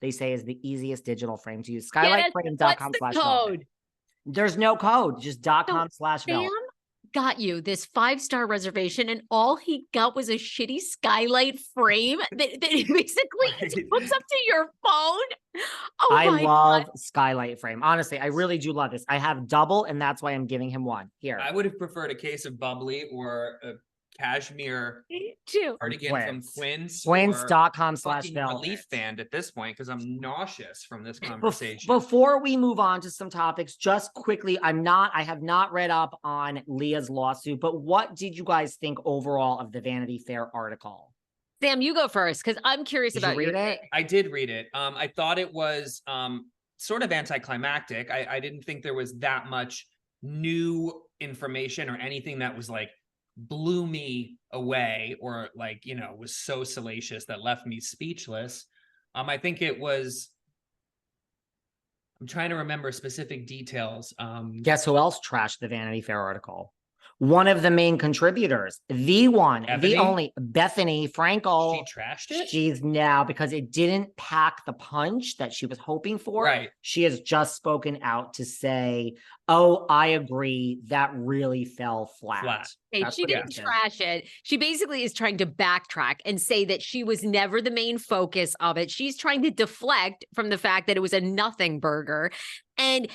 they say is the easiest digital frame to use. What's Skylightframe.com/velvet. the code? There's no code, just .com/velvet. Sam got you this 5-star reservation, and all he got was a shitty skylight frame that basically hooks up to your phone. Oh, I love skylight frame. Honestly, I really do love this. I have double, and that's why I'm giving him one. Here. I would have preferred a case of bubbly or a cashmere cardigan from Twins. Twins.com/velvet. Relief band at this point, because I'm nauseous from this conversation. Before we move on to some topics, just quickly, I have not read up on Leah's lawsuit, but what did you guys think overall of the Vanity Fair article? Sam, you go first, because I'm curious about your it. I did read it. I thought it was sort of anticlimactic. I didn't think there was that much new information or anything that was like blew me away or like, you know, was so salacious that left me speechless. I think it was, I'm trying to remember specific details. Guess who else trashed the Vanity Fair article? One of the main contributors, the one, Ebony? the only, Bethany Frankel. She trashed it? She's now, because it didn't pack the punch that she was hoping for. Right. She has just spoken out to say, oh, I agree, that really fell flat. Hey, she didn't trash it. She basically is trying to backtrack and say that she was never the main focus of it. She's trying to deflect from the fact that it was a nothing burger. And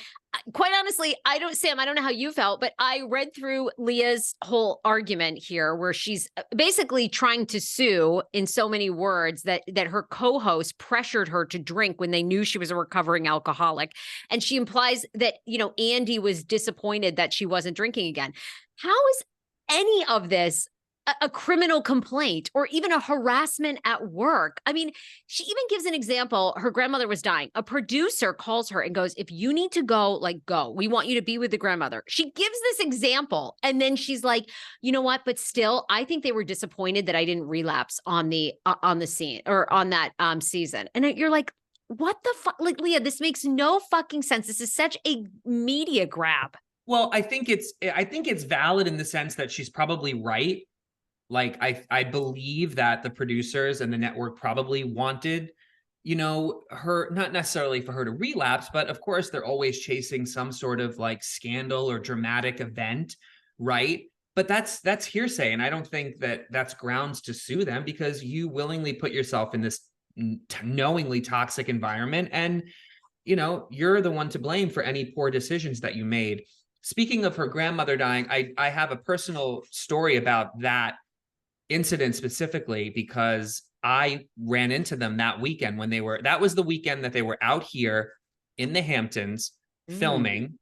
quite honestly, Sam, I don't know how you felt, but I read through Leah's whole argument here where she's basically trying to sue in so many words that her co-host pressured her to drink when they knew she was a recovering alcoholic. And she implies that, you know, Andy was disappointed that she wasn't drinking again. How is any of this a criminal complaint or even a harassment at work? I mean, she even gives an example. Her grandmother was dying. A producer calls her and goes, if you need to go, like, go. We want you to be with the grandmother. She gives this example. And then she's like, you know what? But still, I think they were disappointed that I didn't relapse on the scene or on that season. And you're like, what the fuck? Like, Leah, this makes no fucking sense. This is such a media grab. Well, I think it's valid in the sense that she's probably right. Like, I believe that the producers and the network probably wanted, you know, her, not necessarily for her to relapse, but of course they're always chasing some sort of like scandal or dramatic event, right? But that's hearsay. And I don't think that that's grounds to sue them, because you willingly put yourself in this knowingly toxic environment. And, you know, you're the one to blame for any poor decisions that you made. Speaking of her grandmother dying, I have a personal story about that incident specifically, because I ran into them that weekend when that was the weekend that they were out here in the Hamptons filming.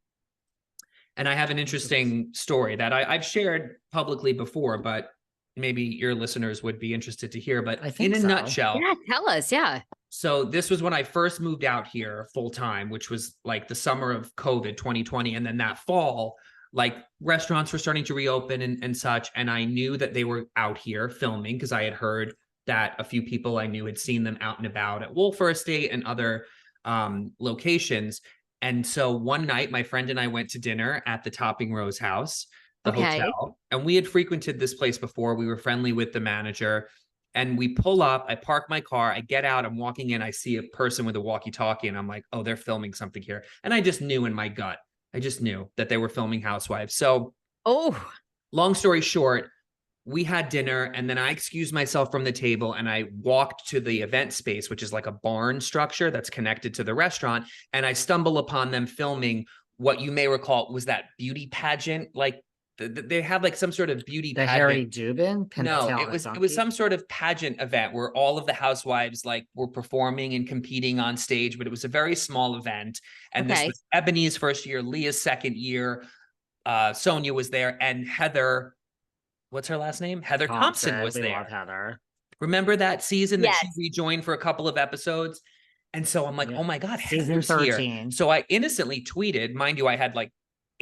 And I have an interesting story that I've shared publicly before, but maybe your listeners would be interested to hear. But in a nutshell. Yeah, tell us. Yeah. So this was when I first moved out here full time, which was like the summer of COVID 2020. And then that fall, like restaurants were starting to reopen and such. And I knew that they were out here filming because I had heard that a few people I knew had seen them out and about at Wolfer Estate and other locations. And so one night, my friend and I went to dinner at the Topping Rose house, the hotel. And we had frequented this place before. We were friendly with the manager. And we pull up, I park my car, I get out, I'm walking in, I see a person with a walkie-talkie, and I'm like, oh, they're filming something here. And I just knew in my gut. I just knew that they were filming Housewives. So, long story short, we had dinner, and then I excused myself from the table and I walked to the event space, which is like a barn structure that's connected to the restaurant. And I stumble upon them filming what you may recall was that beauty pageant. Like they had like some sort of beauty pageant. Harry Dubin? No, it was some sort of pageant event where all of the housewives like were performing and competing on stage, but it was a very small event. And this was Ebony's first year, Leah's second year. Sonia was there, and Heather, what's her last name? Heather Thompson was there. Love Heather. Remember that season that she rejoined for a couple of episodes? And so I'm like, oh my God, Heather's here. So I innocently tweeted, mind you, I had like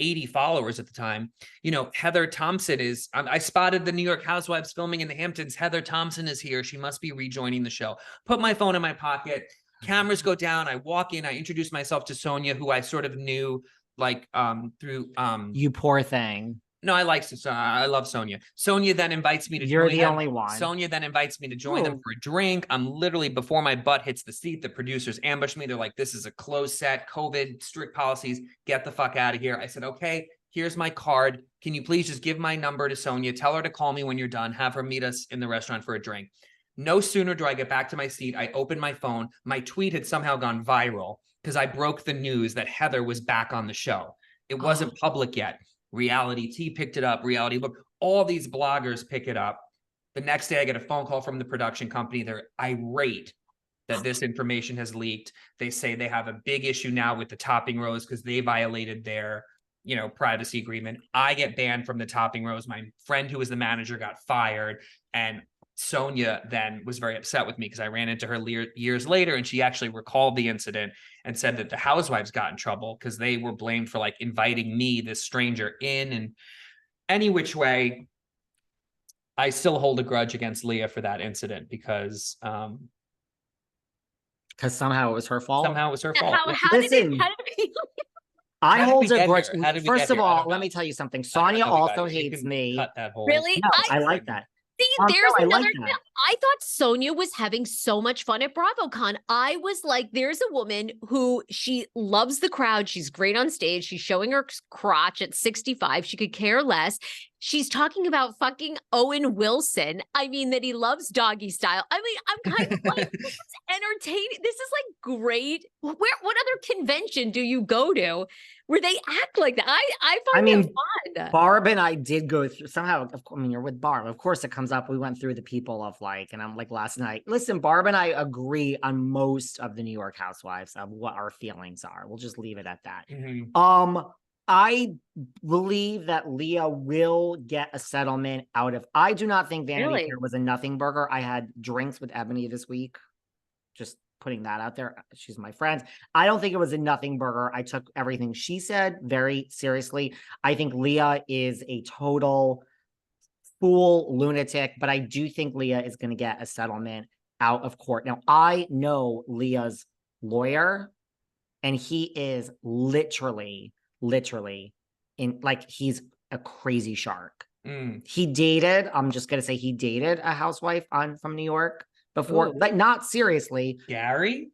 80 followers at the time. You know, Heather Thompson is, I spotted the New York Housewives filming in the Hamptons. Heather Thompson is here. She must be rejoining the show. Put my phone in my pocket. Cameras go down. I walk in. I introduce myself to Sonia, who I sort of knew like through You Poor Thing. No, I like Sonia. I love Sonia. Sonia then invites me to You're join the them. only one. Sonia then invites me to join them Ooh. for a drink. I'm literally, before my butt hits the seat, the producers ambush me. They're like, this is a closed set, COVID, strict policies. Get the fuck out of here. I said, okay, here's my card. Can you please just give my number to Sonia? Tell her to call me when you're done. Have her meet us in the restaurant for a drink. No sooner do I get back to my seat, I open my phone. My tweet had somehow gone viral because I broke the news that Heather was back on the show. It wasn't public yet. Reality T picked it up. Reality Look, all these bloggers pick it up. The next day, I get a phone call from the production company. They're irate that this information has leaked. They say they have a big issue now with the Topping Rose because they violated their, privacy agreement. I get banned from the Topping Rose. My friend who was the manager got fired, and Sonia then was very upset with me because I ran into her years later, and she actually recalled the incident and said that the Housewives got in trouble because they were blamed for like inviting me, this stranger, in. And any which way, I still hold a grudge against Leah for that incident because somehow it was her fault. Somehow it was her fault. How did it I hold a grudge. How did we First get of here? all, let me tell you something. Sonia also hates me. Cut that whole. Really? No, I like that. See, there's another. I thought Sonia was having so much fun at BravoCon. I was like, there's a woman who she loves the crowd. She's great on stage. She's showing her crotch at 65. She could care less. She's talking about fucking Owen Wilson. I mean, that he loves doggy style. I mean, I'm kind of like, this is entertaining. This is like great. What other convention do you go to where they act like that? I find it fun. Barb and I did go through somehow. You're with Barb. Of course it comes up. We went through the people of like, and I'm like last night, listen, Barb and I agree on most of the New York Housewives of what our feelings are. We'll just leave it at that. Mm-hmm. I believe that Leah will get a settlement out of. I do not think Vanity Fair was a nothing burger. I had drinks with Ebony this week. Just putting that out there. She's my friend. I don't think it was a nothing burger. I took everything she said very seriously. I think Leah is a total fool lunatic, but I do think Leah is going to get a settlement out of court. Now, I know Leah's lawyer, and he is literally in like, he's a crazy shark. He dated, I'm just going to say he dated a housewife from New York before, but not seriously. Gary?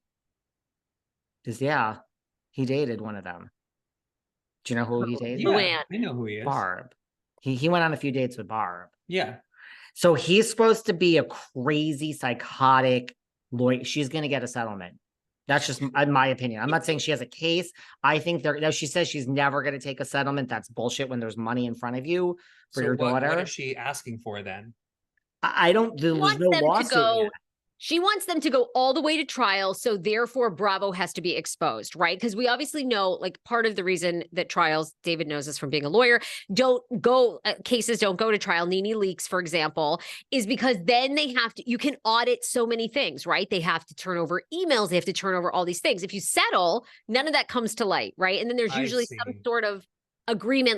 Yeah, he dated one of them. Do you know who he dated? Yeah, I know who he is. Barb. He went on a few dates with Barb. Yeah. So he's supposed to be a crazy, psychotic lawyer. She's going to get a settlement. That's just my opinion. I'm not saying she has a case. I think she says she's never going to take a settlement. That's bullshit when there's money in front of you for your daughter. What is she asking for then? I don't, there's no lawsuit yet. She wants them to go all the way to trial. So therefore Bravo has to be exposed, right? Because we obviously know, like, part of the reason that trials, David knows this from being a lawyer, cases don't go to trial. NeNe Leakes, for example, is because then they have to, you can audit so many things, right? They have to turn over emails. They have to turn over all these things. If you settle, none of that comes to light, right? And then there's usually some sort of agreement